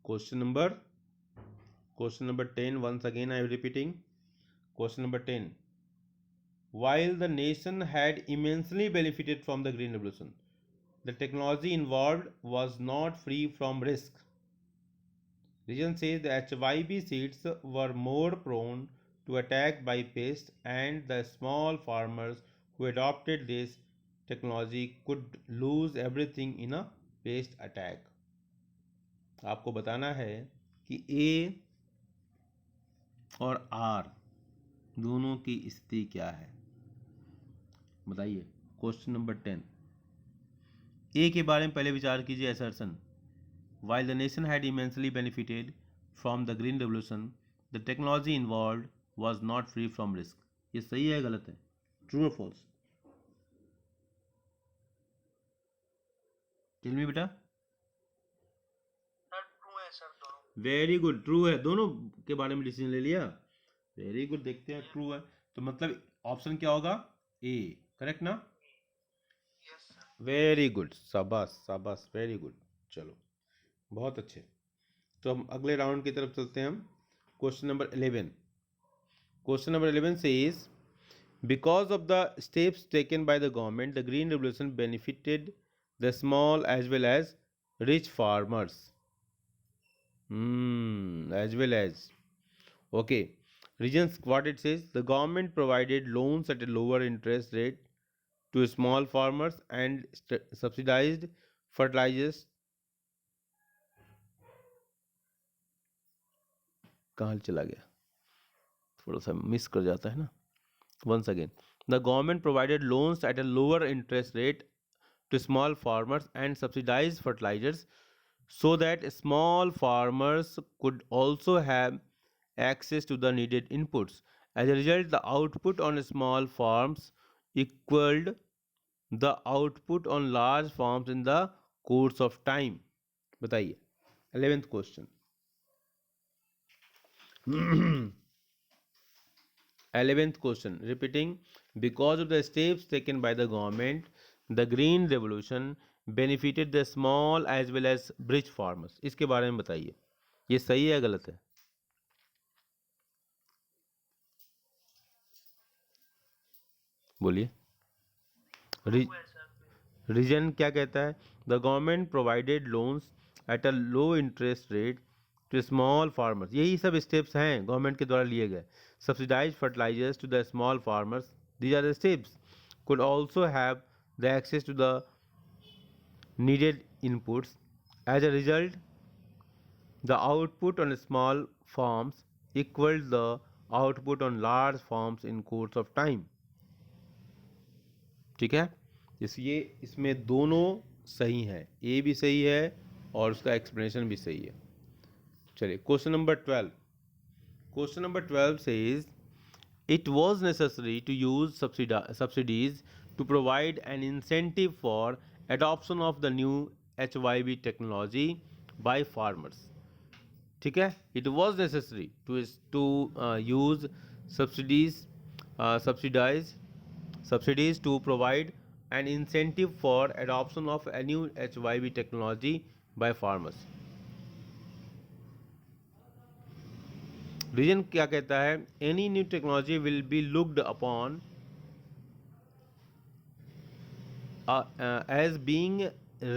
Question number 10. Once again, I am repeating. Question number 10. While the nation had immensely benefited from the Green Revolution, the technology involved was not free from risk. Region says the HYB seeds were more prone to attack by pests, and the small farmers who adopted this technology could lose everything in a pest attack. आपको बताना है कि ए और are दोनों की स्थिति क्या है, बताइए। क्वेश्चन नंबर 10, ए के बारे में पहले विचार कीजिए। Assertion, while the nation had immensely benefited from the green revolution, the technology involved was not free from risk. ये सही है गलत है, ट्रू और फॉल्स? टेल मी बेटा। ट्रू है सर, दोनों। वेरी गुड, ट्रू है, दोनों के बारे में डिसीजन ले लिया। वेरी गुड, देखते हैं ट्रू है तो मतलब ऑप्शन क्या होगा, ए, करेक्ट ना? Yes sir. वेरी गुड, शाबाश शाबाश, वेरी गुड। चलो बहुत अच्छे। तो हम अगले राउंड की तरफ चलते हैं हम। Question number 11। Question number 11 says, because of the steps taken by the government, the green revolution benefited the small as well as rich farmers. As well as, okay, regions, what it says, the government provided loans at a lower interest rate to small farmers and subsidized fertilizers. कहाँ चला गया, थोड़ा सा miss कर जाता है ना। Once again, the government provided loans at a lower interest rate to small farmers and subsidized fertilizers so that small farmers could also have access to the needed inputs. As a result, the output on small farms equaled the output on large farms in the course of time. बताइए 11th question. 11th question, repeating, because of the steps taken by the government, the green revolution benefited the small as well as rich farmers. इसके बारे में बताइए, ये सही है गलत है, बोलिए। रीजन क्या कहता है, the government provided loans at a low interest rate to small farmers, यही सब स्टेप्स हैं गवर्नमेंट के द्वारा लिए गए। Subsidise fertilisers to the small farmers, these are the steps. Could also have the access to the needed inputs. As a result, the output on small farms equals the output on large farms in course of time. ठीक है, इसलिए इसमें दोनों सही हैं, ए भी सही है और उसका एक्सप्लेनेशन भी सही है। चलिए question number 12। Question number 12 says, it was necessary to use subsidies to provide an incentive for adoption of the new HYB technology by farmers. ठीक है, it was necessary to use subsidies to provide an incentive for adoption of a new HYB technology by farmers. Reason क्या कहता है, any new technology will be looked upon as being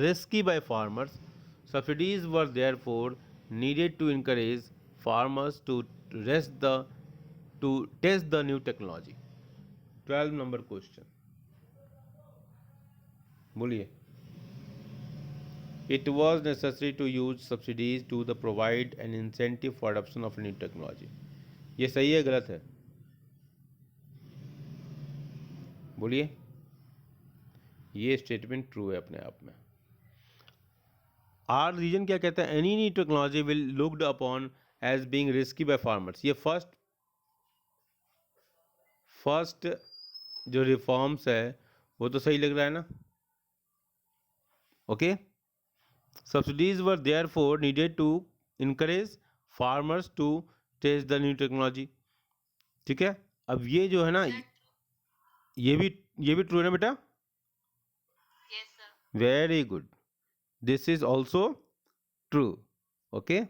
risky by farmers. Subsidies were therefore needed to encourage farmers to test the new technology. 12 number question, बोलिए। It was necessary to use subsidies to provide an incentive for adoption of new technology. ये सही है गलत है, बोलिए। ये statement true है अपने आप में। आर रीजन क्या कहता है, any new technology will looked upon as being risky by farmers. ये फर्स्ट जो रिफॉर्म्स है वो तो सही लग रहा है ना। Okay, subsidies were therefore needed to encourage farmers to test the new technology. ठीक है, अब ये जो है ना, ये भी ट्रू है ना बेटा? Yes sir. Very good, this is also true. Okay,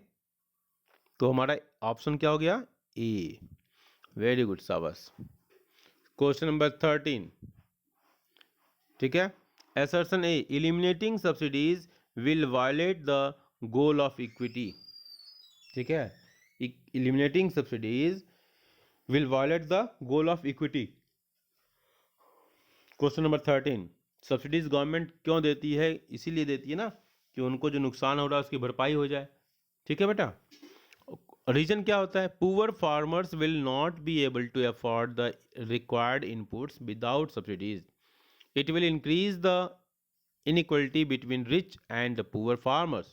तो हमारा ऑप्शन क्या हो गया? ए। वेरी गुड, शाबाश। क्वेश्चन नंबर 13, ठीक है। Assertion A, eliminating subsidies will violate the goal of equity, ठीक है। Eliminating subsidies will violate the goal of equity. Question number 13, subsidies government क्यों देती है? इसीलिए देती है ना कि उनको जो नुकसान हो रहा है उसकी भरपाई हो जाए, ठीक है बेटा। रीजन क्या होता है? Poor farmers will not be able to afford the required inputs without subsidies. It will increase the inequality between rich and the poor farmers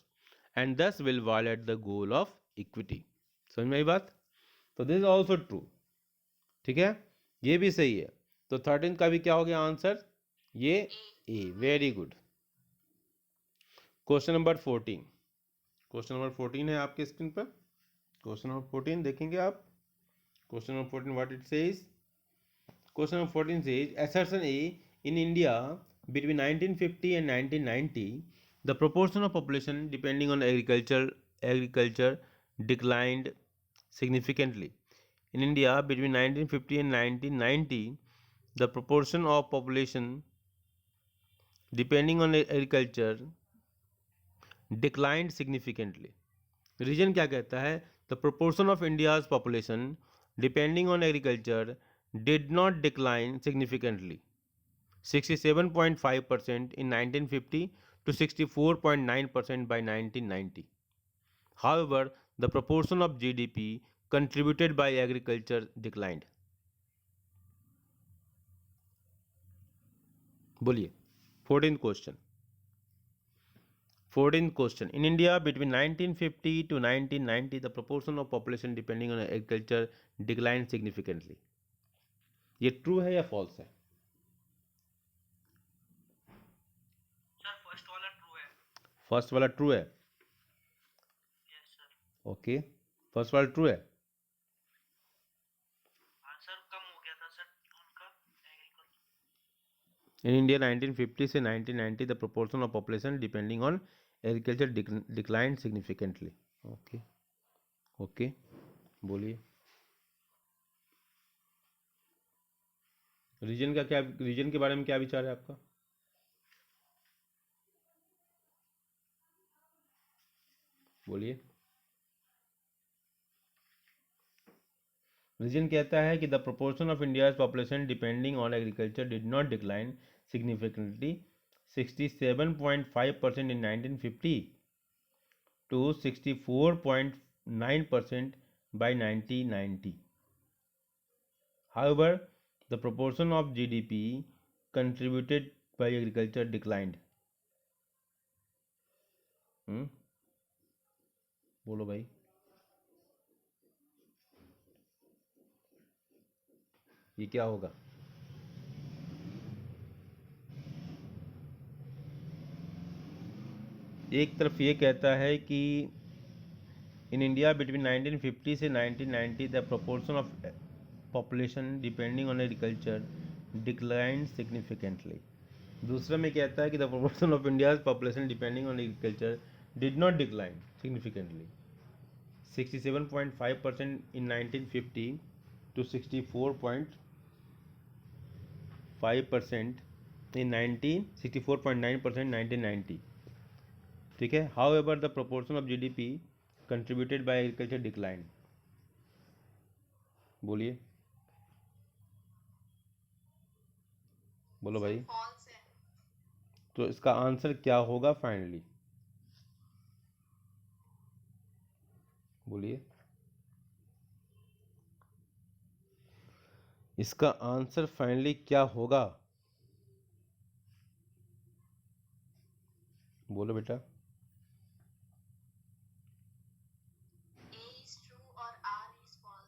and thus will violate the goal of equity। समझ में आई बात? तो this is also true, ठीक है, ये भी सही है। तो 13 का भी क्या हो गया आंसर? ये A. Very good. Question number 14, question number 14 है आपके स्क्रीन पर। क्वेश्चन नंबर 14 देखेंगे आप। Question number 14 what it says? Question number 14 says assertion A, in India between 1950 and 1990 the proportion of population depending on agriculture declined significantly. In India between 1950 and 1990 the proportion of population depending on agriculture declined significantly. Reason क्या कहता है? The proportion of India's population depending on agriculture did not decline significantly 67.5% in 1950 to 64.9% by 1990. However, the proportion of GDP contributed by agriculture declined. बोलिए। 14th question. 14th question. In India between 1950 to 1990 the proportion of population depending on agriculture declined significantly. ये true है या false है? Sir first वाला true है। First वाला true है। Yes sir. Okay, first वाला ट्रू है। आंसर कम हो गया था सर उनका एग्रीकल्चर। In India 1950 से 1990 the proportion of population depending on agriculture declined significantly. Okay okay, बोलिए। रीजन का क्या, रीजन के बारे में क्या विचार है आपका? बोलिए। रीजन कहता है कि the proportion of India's population depending on agriculture did not decline significantly 67.5% in 1950 to 64.9% by 1990. However, the proportion of GDP contributed by agriculture declined. बोलो भाई। ये क्या होगा? एक तरफ ये कहता है कि इन इंडिया बिटवीन 1950 से 1990 the proportion of population depending on agriculture decline significantly. दूसरा में कहता है कि the proportion of India's population depending on agriculture did not decline significantly 67.5% in 1950 to 64.5% in 64.9% 1990, ठीक है। How ever the proportion of GDP contributed bye agriculture decline. बोलिए, बोलो भाई। फॉल्स है। तो इसका आंसर क्या होगा फाइनली? बोलिए। इसका आंसर फाइनली क्या होगा? बोलो बेटा। A is true और R is false.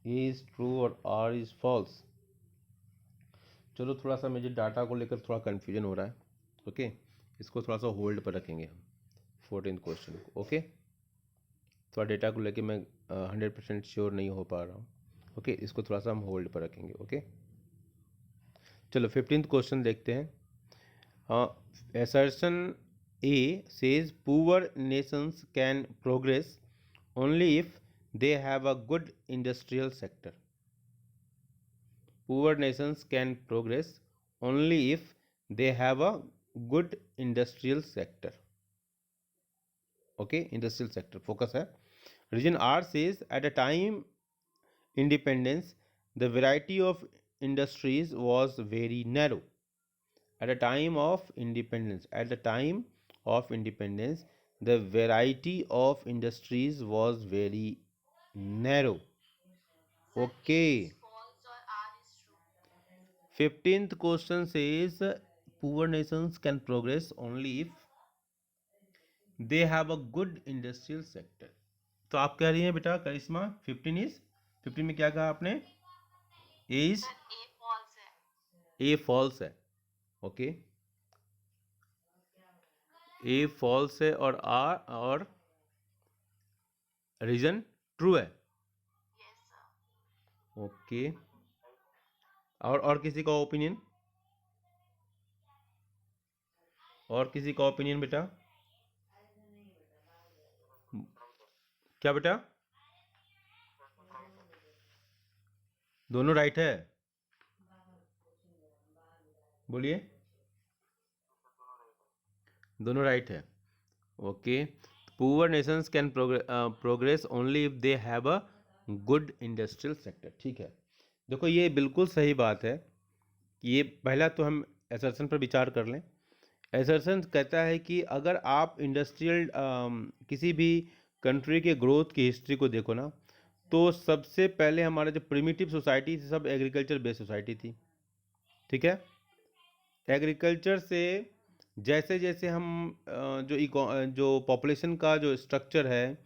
A is true और R इज फॉल्स। चलो, थोड़ा सा मुझे डाटा को लेकर थोड़ा कन्फ्यूजन हो रहा है। ओके, इसको थोड़ा सा होल्ड पर रखेंगे हम 14th क्वेश्चन को। ओके, थोड़ा डेटा को लेकर मैं 100% श्योर नहीं हो पा रहा हूँ। ओके, इसको थोड़ा सा हम होल्ड पर रखेंगे। ओके, चलो 15th क्वेश्चन देखते हैं। हाँ, assertion A says poor nations can progress only if they have a good industrial sector. Poor nations can progress only if they have a good industrial sector. Okay, industrial sector focus है. Region R says at a time independence the variety of industries was very narrow. At the time of independence, the variety of industries was very narrow. Sir, A Okay. is false or R is true. 15th question says poor nations can progress only if they have a good industrial sector. तो आप कह रही हैं बेटा करिश्मा 15 में क्या कहा आपने? ए इज Sir, A false है. ए फॉल्स है. ओके, ए फॉल्स है और रीजन ट्रू है. Yes, sir. ओके, और किसी का ओपिनियन? और किसी का ओपिनियन बेटा? क्या बेटा? दोनों राइट है? बोलिए. दोनों राइट है. Okay, poor Nations can progress only if they have a good industrial sector. ठीक है, देखो ये बिल्कुल सही बात है. ये पहला तो हम एसर्शन पर विचार कर लें. एसर्शन कहता है कि अगर आप इंडस्ट्रियल किसी भी कंट्री के ग्रोथ की हिस्ट्री को देखो ना, तो सबसे पहले हमारा जो प्रिमिटिव सोसाइटी थी सब एग्रीकल्चर बेस्ड सोसाइटी थी. ठीक है, एग्रीकल्चर से जैसे जैसे हम जो पॉपुलेशन का जो स्ट्रक्चर है,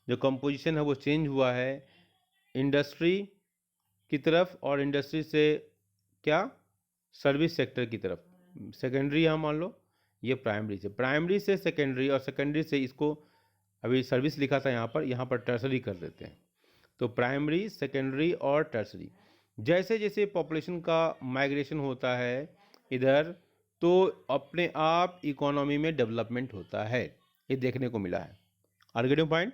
जो कंपोजिशन है वो चेंज हुआ है इंडस्ट्री की तरफ, और इंडस्ट्री से क्या सर्विस सेक्टर की तरफ. सेकेंडरी हम मान लो ये प्राइमरी से सेकेंडरी, और सेकेंडरी से इसको अभी सर्विस लिखा था यहाँ पर टर्सरी कर देते हैं. तो प्राइमरी, सेकेंडरी और टर्सरी. जैसे जैसे पॉपुलेशन का माइग्रेशन होता है इधर, तो अपने आप इकोनॉमी में डेवलपमेंट होता है. ये देखने को मिला है. आर्गेटिव पॉइंट,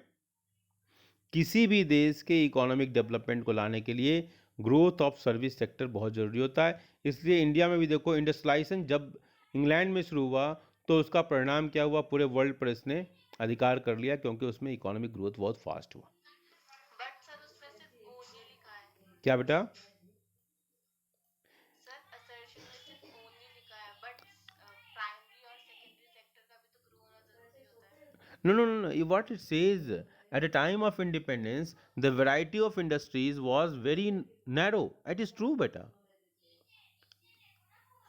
किसी भी देश के इकोनॉमिक डेवलपमेंट को लाने के लिए ग्रोथ ऑफ सर्विस सेक्टर बहुत ज़रूरी होता है. इसलिए इंडिया में भी देखो इंडस्ट्रियलाइजेशन जब इंग्लैंड में शुरू हुआ तो उसका परिणाम क्या हुआ, पूरे वर्ल्ड पर इसने अधिकार कर लिया, क्योंकि उसमें इकोनॉमिक ग्रोथ बहुत फास्ट हुआ. बट सर उसमें सिर्फ ओनली लिखा है. क्या बेटा? सर असर्शन में सिर्फ ओनली लिखा है, बट प्राइमरी और सेकेंडरी सेक्टर का भी तो ग्रो होना जरूरी होता है. No. What it says, at a time of independence, the variety of industries was very narrow. It is true, beta.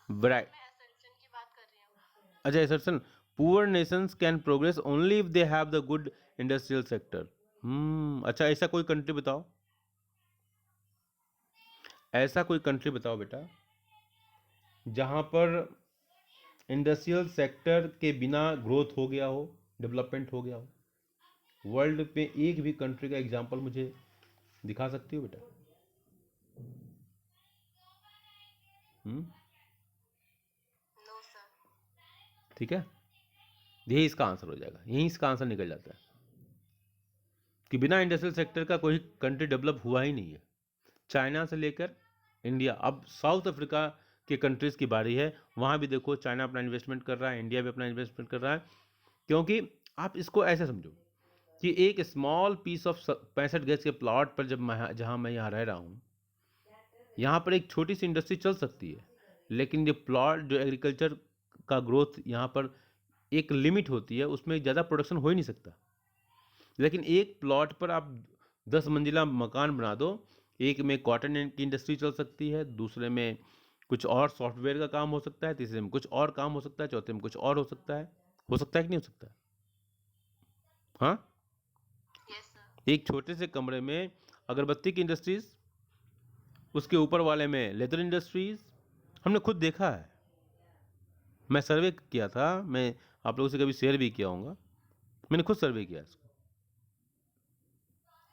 Sir मैं असर्शन की बात कर रही हूँ. अच्छा assertion, poor Nations can progress only if they have the good industrial sector. अच्छा, ऐसा कोई कंट्री बताओ, ऐसा कोई कंट्री बताओ बेटा जहाँ पर इंडस्ट्रियल सेक्टर के बिना ग्रोथ हो गया हो, डेवलपमेंट हो गया हो. वर्ल्ड पे एक भी कंट्री का एग्जांपल मुझे दिखा सकती हो बेटा? No sir. ठीक है, यही इसका आंसर हो जाएगा. यही इसका आंसर निकल जाता है कि बिना इंडस्ट्रियल सेक्टर का कोई कंट्री डेवलप हुआ ही नहीं है. चाइना से लेकर इंडिया, अब साउथ अफ्रीका के कंट्रीज़ की बारी है. वहाँ भी देखो चाइना अपना इन्वेस्टमेंट कर रहा है, इंडिया भी अपना इन्वेस्टमेंट कर रहा है. क्योंकि आप इसको ऐसे समझो कि एक स्मॉल पीस ऑफ 65 गज के प्लॉट पर जहाँ मैं यहाँ रह रहा हूँ, यहाँ पर एक छोटी सी इंडस्ट्री चल सकती है, लेकिन जो एग्रीकल्चर का ग्रोथ यहाँ पर एक लिमिट होती है, उसमें ज़्यादा प्रोडक्शन हो ही नहीं सकता. लेकिन एक प्लॉट पर आप 10 मंजिला मकान बना दो, एक में कॉटन की इंडस्ट्री चल सकती है, दूसरे में कुछ और सॉफ्टवेयर का काम हो सकता है, तीसरे में कुछ और काम हो सकता है, चौथे में कुछ और हो सकता है कि नहीं हो सकता है? हाँ, यस सर. एक छोटे से कमरे में अगरबत्ती की इंडस्ट्रीज, उसके ऊपर वाले में लेदर इंडस्ट्रीज, हमने खुद देखा है. मैं सर्वे किया था, मैं आप लोगों से कभी शेयर भी किया होगा, मैंने खुद सर्वे किया इसको.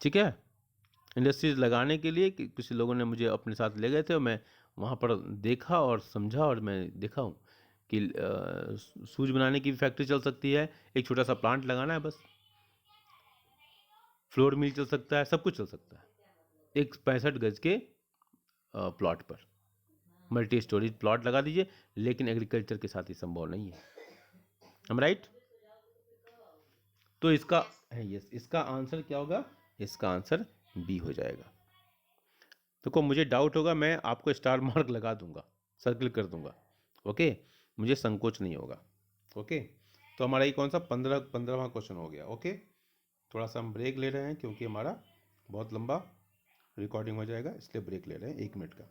ठीक है, इंडस्ट्रीज लगाने के लिए कुछ लोगों ने मुझे अपने साथ ले गए थे, और मैं वहाँ पर देखा और समझा, और मैं देखा हूँ कि शूज बनाने की भी फैक्ट्री चल सकती है, एक छोटा सा प्लांट लगाना है बस, फ्लोर मिल चल सकता है, सब कुछ चल सकता है एक 65 गज के प्लॉट पर। मल्टी स्टोरेज प्लॉट लगा दीजिए, लेकिन एग्रीकल्चर के साथ ही संभव नहीं है। हम राइट? तो इसका यस, इसका आंसर क्या होगा? इसका आंसर बी हो जाएगा। देखो मुझे डाउट होगा, मैं आपको स्टार मार्क लगा दूंगा, सर्कल कर दूंगा, ओके, मुझे संकोच नहीं होगा, ओके। तो हमारा ये कौन सा 15वां क्वेश्चन हो गया, ओके। थोड़ा सा हम ब्रेक ले रहे हैं क्योंकि हमारा बहुत लंबा रिकॉर्डिंग हो जाएगा, इसलिए ब्रेक ले रहे हैं 1 मिनट का।